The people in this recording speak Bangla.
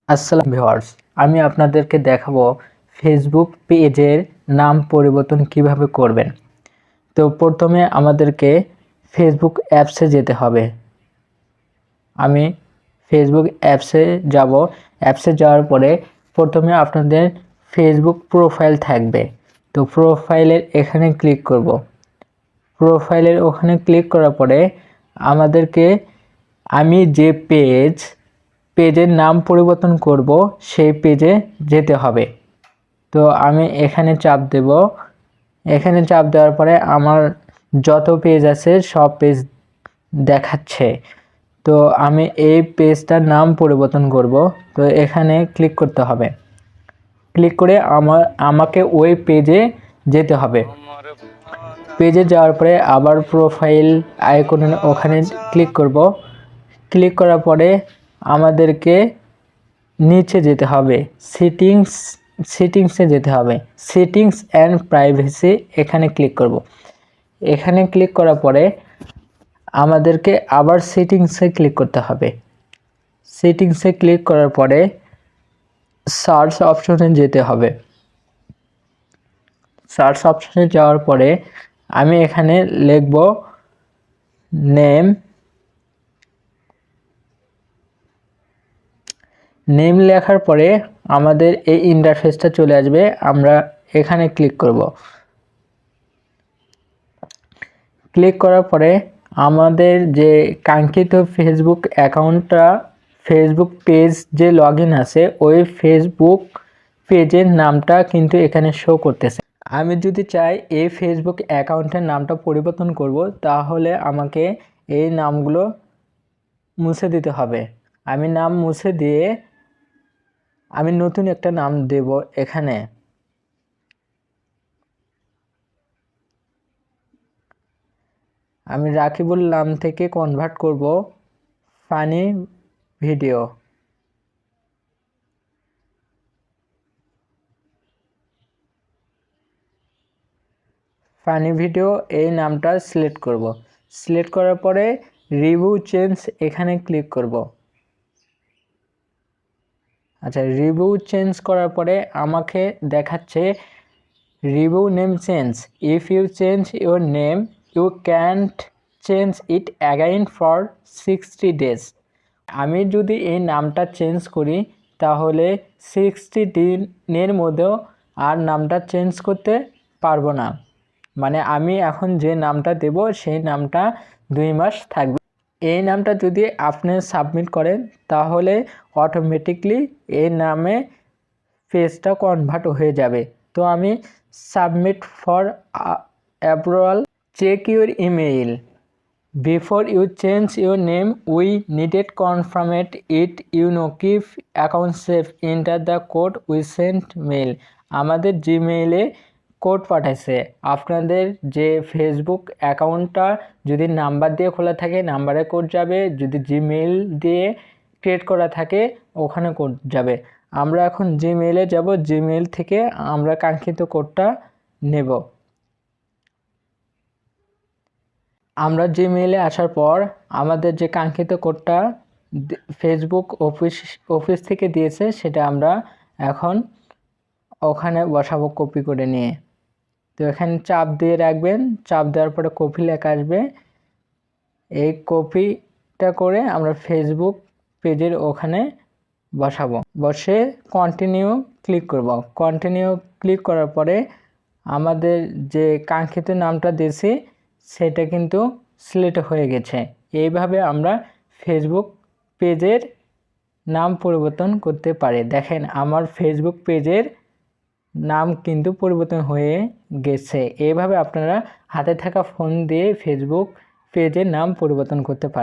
আসসালাম ভিউয়ার্স, আমি আপনাদেরকে দেখাবো ফেসবুক পেজের নাম পরিবর্তন কিভাবে করবেন। তো প্রথমে আমাদেরকে ফেসবুক অ্যাপসে যেতে হবে। আমি ফেসবুক অ্যাপসে যাব। অ্যাপসে যাওয়ার পরে প্রথমে আপনাদের ফেসবুক প্রোফাইল থাকবে। তো প্রোফাইলের এখানে ক্লিক করব। প্রোফাইলের ওখানে ক্লিক করার পরে আমাদেরকে আমি যে পেজের নাম পরিবর্তন করব সেই পেজে যেতে হবে। তো আমি এখানে চাপ দেব। এখানে চাপ দেওয়ার পরে আমার যত পেজ আছে সব পেজ দেখাচ্ছে। তো আমি এই পেজটার নাম পরিবর্তন করব। তো এখানে ক্লিক করতে হবে। ক্লিক করে আমাকে ওই পেজে যেতে হবে। পেজে যাওয়ার পরে আবার প্রোফাইল আইকনে ওখানে ক্লিক করব। ক্লিক করার পরে আমাদেরকে নিচে যেতে হবে, সেটিংসে যেতে হবে। সেটিংস অ্যান্ড প্রাইভেসি এখানে ক্লিক করব। এখানে ক্লিক করার পরে আমাদেরকে আবার সেটিংসে ক্লিক করতে হবে। সেটিংসে ক্লিক করার পরে সার্চ অপশনে যেতে হবে। সার্চ অপশনে যাওয়ার পরে আমি এখানে লিখব নেম লেখার পরে আমাদের এই ইন্টারফেসটা চলে আসবে। আমরা এখানে ক্লিক করব। ক্লিক করার পরে আমাদের যে কাঙ্ক্ষিত ফেসবুক অ্যাকাউন্টটা, ফেসবুক পেজ যে লগইন আছে ওই ফেসবুক পেজের নামটা কিন্তু এখানে শো করতেছে। আমি যদি চাই এই ফেসবুক অ্যাকাউন্টের নামটা পরিবর্তন করব, তাহলে আমাকে এই নামগুলো মুছে দিতে হবে। আমি নাম মুছে দিয়ে আমি নতুন একটা নাম দেব। এখানে আমি রাকিবুল নাম থেকে কনভার্ট করব ফানি ভিডিও। ফানি ভিডিও এই নামটা সিলেক্ট করব। সিলেক্ট করার পরে রিভিউ চেঞ্জ এখানে ক্লিক করব। আচ্ছা, রিভিউ চেঞ্জ করার পরে আমাকে দেখাচ্ছে review name change. If you change your name you can't change it again for 60 days। আমি যদি এই নামটা চেঞ্জ করি তাহলে 60 দিনের মধ্যেও আর নামটা চেঞ্জ করতে পারবো না। মানে আমি এখন যে নামটা দেব সেই নামটা 2 মাস থাকবে। এই নামটা যদি আপনি সাবমিট করেন তাহলে অটোমেটিকলি এই নামে পেজটা কনভার্ট হয়ে যাবে। তো আমি submit for approval, check your email before you change your name, we needed confirmed it, you know keep account safe, enter the code we sent mail. আমাদের জিমেইলে কোড পাঠাইছে। আপনাদের যে ফেসবুক অ্যাকাউন্টটা যদি নাম্বার দিয়ে খোলা থাকে নাম্বারে কোড যাবে, যদি জিমেইল দিয়ে ক্রিয়েট করা থাকে ওখানে কোড যাবে। আমরা এখন জিমেইলে যাব, জিমেইল থেকে আমরা কাঙ্ক্ষিত কোডটা নেব। আমরা জিমেইলে আসার পর আমাদের যে কাঙ্ক্ষিত কোডটা ফেসবুক অফিস থেকে দিয়েছে সেটা আমরা এখন ওখানে বসাবো কপি করে নিয়ে। তো এখানে চাপ দিয়ে রাখবেন। চাপ দেওয়ার পরে কপি লেখা আসবে। এই কপিটা করে আমরা ফেসবুক পেজের ওখানে বসাবো। বসে কন্টিনিউ ক্লিক করব। কন্টিনিউ ক্লিক করার পরে আমাদের যে কাঙ্ক্ষিত নামটা দিয়েছি সেটা কিন্তু সিলেক্ট হয়ে গেছে। এইভাবে আমরা ফেসবুক পেজের নাম পরিবর্তন করতে পারি। দেখেন আমার ফেসবুক পেজের নাম কিন্তু পরিবর্তন হয়ে গেছে। এইভাবে আপনারা হাতে থাকা ফোন দিয়ে ফেসবুক পেজের নাম পরিবর্তন করতে পারেন।